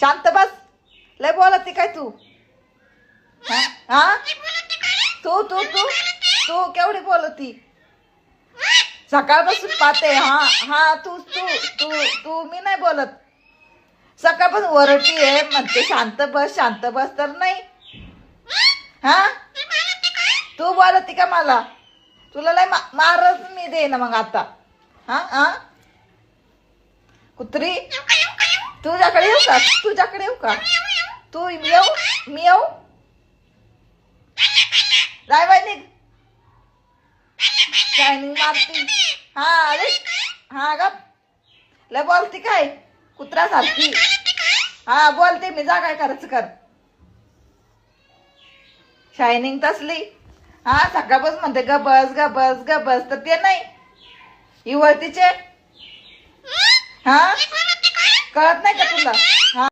शांत बस. लय बोलती काय तू? हा तू तू तू तू केवढी बोलती? सकाळपासून पाहते. हा हा तू तू तू तू मी नाही बोलत. सकाळपासून वरटी आहे म्हणते शांत बस तर नाही. हा तू बोलती का मला? तुला लय मारच मी दे ना मग आता. हा हा कुत्री तुझ्याकडे येऊ का? तुझ्याकडे येऊ का? तू येऊ मी येऊ? जाय बाई निघ. शायनिंग मारती. हा अरे हा गप. लय बोलती काय कुत्र्यासारखी? हा बोलते मी. जा काय करायचं कर. शायनिंग तसली. हा सकाळपासून म्हणते गबस गबस गबस तर ते नाही इवळतीचे. हा कळत नाही का तुला? हा